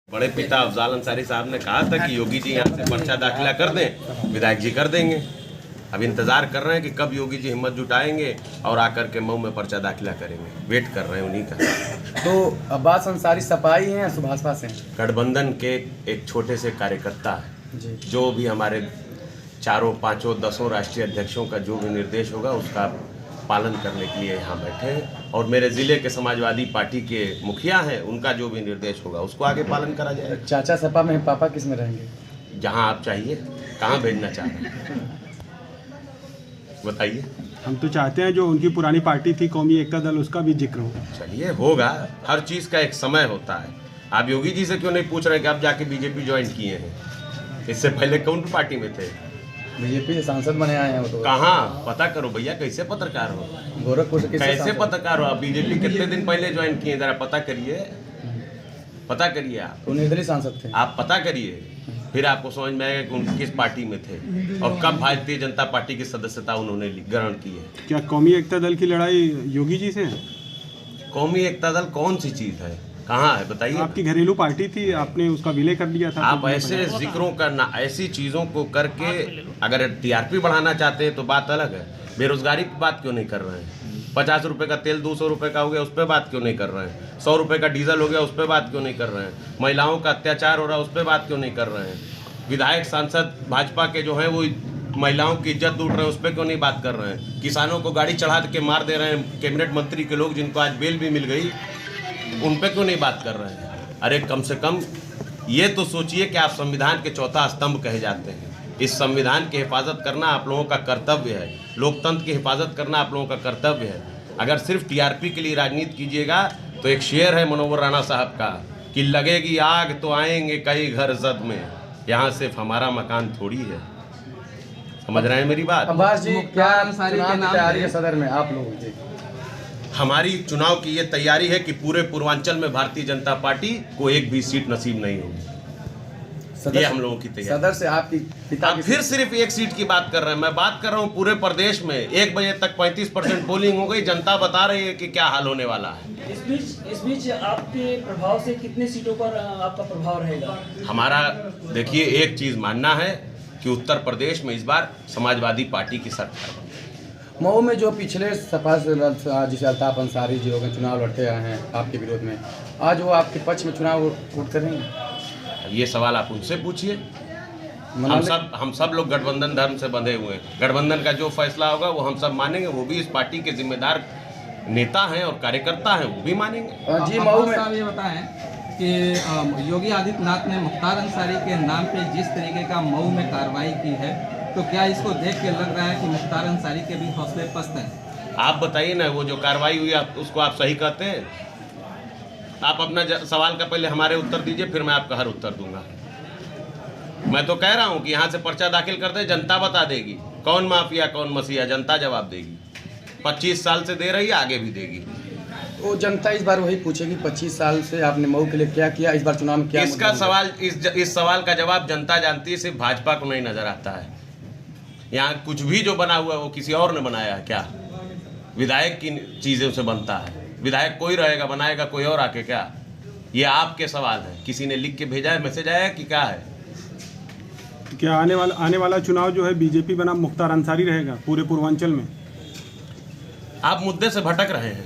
बड़े पिता अफजाल अंसारी साहब ने कहा था कि योगी जी यहाँ से पर्चा दाखिला कर दें, विधायक जी कर देंगे। अब इंतजार कर रहे हैं कि कब योगी जी हिम्मत जुटाएंगे और आकर के मऊ में पर्चा दाखिला करेंगे। वेट कर रहे हैं उन्हीं का। तो अब्बास अंसारी सपाई हैं या सुभाषपा से? गठबंधन के एक छोटे से कार्यकर्ता है जी। जो भी हमारे चारों पांचों 10 राष्ट्रीय अध्यक्षों का जो भी निर्देश होगा उसका पालन करने के लिए यहाँ बैठे हैं और मेरे ज़िले के समाजवादी पार्टी के मुखिया हैं, उनका जो भी निर्देश होगा उसको आगे पालन करा जाएगा। चाचा सपा में, पापा किस में रहेंगे? जहाँ आप चाहिए। कहाँ भेजना चाह रहे हैं बताइए। हम तो चाहते हैं जो उनकी पुरानी पार्टी थी कौमी एकता दल, उसका भी जिक्र हो। चलिए होगा, हर चीज़ का एक समय होता है। आप योगी जी से क्यों नहीं पूछ रहे कि आप जाके बीजेपी ज्वाइन किए हैं? इससे पहले कौन पार्टी में थे? बीजेपी से सांसद बने आए हैं वो तो। कहाँ? पता करो भैया, कैसे पत्रकार हो? गोरखपुर से कैसे सांसद? पत्रकार हो आप? बीजेपी कितने दिन पहले ज्वाइन किए, जरा पता करिए। पता करिए आप। तो निर्दलीय सांसद थे। आप पता करिए, फिर आपको समझ में आएगा कि उन किस पार्टी में थे और कब भारतीय जनता पार्टी की सदस्यता उन्होंने ग्रहण की है। क्या कौमी एकता दल की लड़ाई योगी जी से है? कौमी एकता दल कौन सी चीज़ है, कहाँ है बताइए? आपकी घरेलू पार्टी थी, आपने उसका विलय कर दिया था। आप ऐसे जिक्रों करना, ऐसी चीज़ों को करके अगर टीआरपी बढ़ाना चाहते हैं तो बात अलग है। बेरोजगारी की बात क्यों नहीं कर रहे हैं? 50 रुपये का तेल 200 रुपये का हो गया, उस पर बात क्यों नहीं कर रहे हैं? 100 रुपये का डीजल हो गया, उस पर बात क्यों नहीं कर रहे हैं? महिलाओं का अत्याचार हो रहा है, उस पर बात क्यों नहीं कर रहे हैं? विधायक सांसद भाजपा के जो हैं वो महिलाओं की इज्जत लूट रहे हैं, उस पर क्यों नहीं बात कर रहे हैं? किसानों को गाड़ी चढ़ा के मार दे रहे हैं कैबिनेट मंत्री के लोग, जिनको आज बेल भी मिल गई, उन पर क्यों नहीं बात कर रहे हैं? अरे कम से कम ये तो सोचिए कि आप संविधान के चौथा स्तंभ कहे जाते हैं। इस संविधान की हिफाजत करना आप लोगों का कर्तव्य है, लोकतंत्र की हिफाजत करना आप लोगों का कर्तव्य है। अगर सिर्फ टीआरपी के लिए राजनीति कीजिएगा तो एक शेर है मनोहर राणा साहब का कि लगेगी आग तो आएंगे कई घर जद में, यहाँ सिर्फ हमारा मकान थोड़ी है। समझ रहे हैं मेरी बात? अब्बास जी, क्या चुनाव की तैयारी है सदर में आप लोगों की? हमारी चुनाव की ये तैयारी है कि पूरे पूर्वांचल में भारतीय जनता पार्टी को एक भी सीट नसीब नहीं होगी। ये हम लोगों की तैयारी। सदर से आपकी पिता आप फिर सिर्फ एक सीट की बात कर रहे हैं। मैं बात कर रहा हूँ पूरे प्रदेश में 1 बजे तक 35% पोलिंग हो गई। जनता बता रही है कि क्या हाल होने वाला है। इस बीच आपके प्रभाव से कितने सीटों पर आपका प्रभाव रहेगा? हमारा देखिए, एक चीज मानना है कि उत्तर प्रदेश में इस बार समाजवादी पार्टी की सरकार। मऊ में जो पिछले सपा से जिसे अल्ताफ अंसारी जी हो गए चुनाव लड़ते आए हैं आपके विरोध में, आज वो आपके पक्ष में चुनाव वोट करेंगे? ये सवाल आप उनसे पूछिए। हम सब लोग गठबंधन धर्म से बंधे हुए हैं। गठबंधन का जो फैसला होगा वो हम सब मानेंगे। वो भी इस पार्टी के जिम्मेदार नेता हैं और कार्यकर्ता हैं, वो भी मानेंगे। जी, मऊ में साहब ये बताएं कि योगी आदित्यनाथ ने मुख्तार अंसारी के नाम पे जिस तरीके का मऊ में कार्रवाई की है, तो क्या इसको देख के लग रहा है कि मुख्तार अंसारी के भी हौसले पस्त हैं? आप बताइए ना, वो जो कार्रवाई हुई उसको आप सही कहते हैं? आप अपना सवाल का पहले हमारे उत्तर दीजिए, फिर मैं आपका हर उत्तर दूंगा। मैं तो कह रहा हूं कि यहाँ से पर्चा दाखिल कर दे, जनता बता देगी कौन माफिया कौन मसीहा, जनता जवाब देगी। 25 साल से दे रही है, आगे भी देगी। वो जनता इस बार वही पूछेगी 25 साल से आपने मऊ के लिए क्या किया, इस बार चुनाव में क्या? इसका सवाल, इस सवाल का जवाब जनता जानती है, सिर्फ भाजपा को नहीं नजर आता है। यहाँ कुछ भी जो बना हुआ है वो किसी और ने बनाया है क्या? विधायक की चीज़ों से बनता है। विधायक कोई रहेगा, बनाएगा कोई और आके क्या? ये आपके सवाल है। किसी ने लिख के भेजा है, मैसेज आया कि क्या है? क्या आने वाला चुनाव जो है बीजेपी बनाम मुख्तार अंसारी रहेगा पूरे पूर्वांचल में? आप मुद्दे से भटक रहे हैं।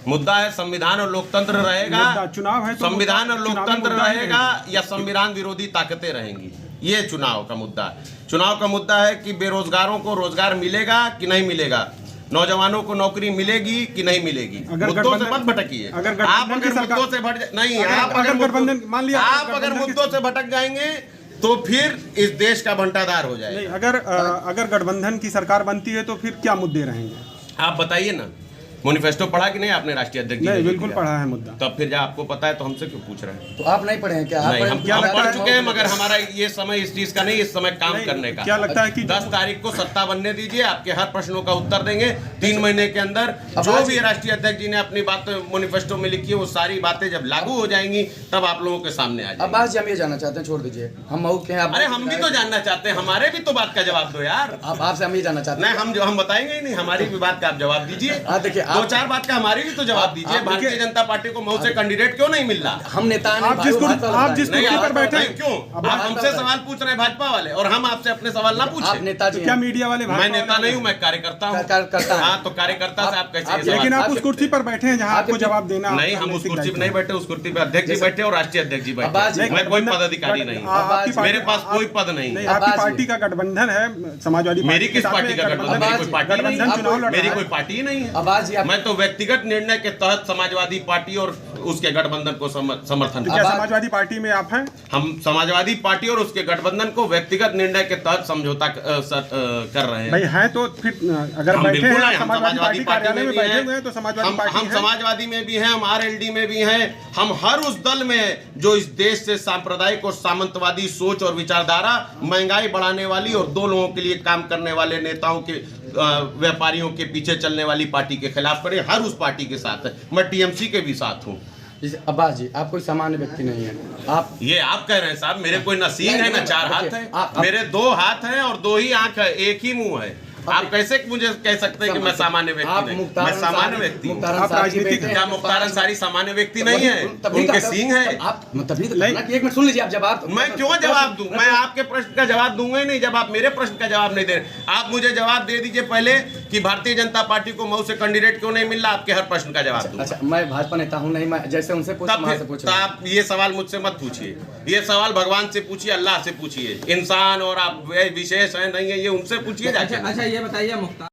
मुद्दा है संविधान और लोकतंत्र रहेगा, चुनाव है तो संविधान और लोकतंत्र रहेगा या संविधान विरोधी ताकतें रहेंगी, ये चुनाव का मुद्दा है। चुनाव का मुद्दा है कि बेरोजगारों को रोजगार मिलेगा कि नहीं मिलेगा, नौजवानों को नौकरी मिलेगी कि नहीं मिलेगी। मुद्दों से मत भटकिए। आप अगर मुद्दों से अगर मुद्दों से भटक जाएंगे तो फिर इस देश का भंटाधार हो जाएगा। अगर गठबंधन की सरकार बनती है तो फिर क्या मुद्दे रहेंगे? आप बताइए ना। मैनिफेस्टो पढ़ा कि नहीं आपने राष्ट्रीय अध्यक्ष? नहीं, बिल्कुल पढ़ा है मुद्दा। तब फिर जब आपको पता है तो हमसे क्यों पूछ रहे हैं? तो आप नहीं पढ़े हैं क्या? नहीं, हम पढ़ चुके हैं, मगर हमारा ये समय इस चीज का नहीं, इस समय काम करने का। क्या लगता है कि 10 तारीख को सत्ता बनने दीजिए, आपके हर प्रश्नों का उत्तर देंगे। 3 महीने के अंदर जो भी राष्ट्रीय अध्यक्ष जी ने अपनी बात मैनिफेस्टो में लिखी है वो सारी बातें जब लागू हो जाएंगी तब आप लोगों के सामने आ जाएंगी। अब्बास जी, हम ये जानना चाहते हैं, छोड़ दीजिए, हम मऊ के हैं। अरे हम भी तो जानना चाहते हैं, हमारे भी तो बात का जवाब दो यार। आपसे हम ये जानना चाहते हैं। नहीं, हम बताएंगे ही नहीं, हमारी भी बात का आप जवाब दीजिए। देखिए, दो चार बात का हमारी भी तो जवाब दीजिए। भारतीय जनता पार्टी को मऊ से कैंडिडेट क्यों नहीं मिल रहा? हम नेता नहीं, आप जिस भाई, कुर्सी बात पर बताइए। बैठे हैं क्यों आप हमसे सवाल पूछ रहे हैं भाजपा वाले, और हम आपसे अपने सवाल ना आप पूछे? नेताजी क्या हैं। मीडिया वाले मैं नेता नहीं हूँ, मैं कार्यकर्ता हूँ। करता है। हाँ, तो कार्यकर्ता से आप कैसे ये सवाल लेकिन आप आप- उस कुर्सी पर बैठे हैं जहां आपको आपके- जवाब देना नहीं, आपका हम उस नैतिक कुर्सी पे दायित्व नहीं है। बैठे, उस कुर्सी पे अध्यक्ष जी बैठे और राष्ट्रीय अध्यक्ष जी आवाज बैठे। नहीं, मैं कोई गठबंधन- पदाधिकारी नहीं हूँ, आपकी पार्टी- मेरे पास कोई पद नहीं नहीं, है। आपकी आवाज पार्टी का गठबंधन है समाजवादी मेरी के किस साथ पार्टी में का गठबंधन? मेरी कोई पार्टी नहीं गठबंधन चुनाव लड़ है, मेरी रहा कोई है। पार्टी ही नहीं है। आवाज ही आप- मैं तो व्यक्तिगत निर्णय के तहत समाजवादी पार्टी और उसके गठबंधन को समर्थन तो क्या करता हूं। समाजवादी पार्टी में आप हैं? हम समाजवादी पार्टी और उसके गठबंधन को व्यक्तिगत निर्णय के तहत समझौता कर रहे हैं। भाई हैं तो फिर अगर हम बैठे बिल्कुल हैं हैं, हम समाजवादी पार्टी कार्यालय में बैठे हैं। हुए हैं तो समाजवादी पार्टी हम है। समाजवादी में भी हैं, हम आरएलडी में भी हैं, हम हर उस दल में हैं जो इस देश से सांप्रदायिक और सामंतवादी सोच और विचारधारा, महंगाई बढ़ाने वाली और दो लोगों के लिए काम करने वाले नेताओं के व्यापारियों के पीछे चलने वाली पार्टी के खिलाफ खड़े, हर उस पार्टी के साथ है। मैं टीएमसी के भी साथ हूँ। जैसे अब्बास जी, आप कोई सामान्य व्यक्ति नहीं है। आप ये आप कह रहे हैं साहब, मेरे कोई ना सींग है ना चार हाथ है, मेरे दो हाथ हैं और दो ही आंख है, एक ही मुंह है। आप कैसे मुझे कह सकते हैं कि मैं सामान्य व्यक्ति नहीं? मैं सामान्य व्यक्ति हूँ। आप राजनीतिक क्या मुख्तार अंसारी सामान्य व्यक्ति नहीं है? उनके सींग है। आप तभी तो कहना कि एक मिनट सुन लीजिए, आप जवाब मैं क्यों जवाब दूं? मैं आपके प्रश्न का जवाब दूंगा ही नहीं जब आप मेरे प्रश्न का जवाब नहीं दे रहे। आप मुझे जवाब दे दीजिए पहले कि भारतीय जनता पार्टी को मऊ से कैंडिडेट क्यों नहीं मिल रहा, आपके हर प्रश्न का जवाब दूंगा। अच्छा, मैं भाजपा नेता हूँ नहीं, मैं जैसे उनसे पूछ तब वहाँ से फिर पूछ तो आप ये सवाल मुझसे मत पूछिए, ये सवाल भगवान से पूछिए, अल्लाह से पूछिए। इंसान और आप विशेष है नहीं है, ये उनसे पूछिए जाके। अच्छा ये बताइए मुख्तार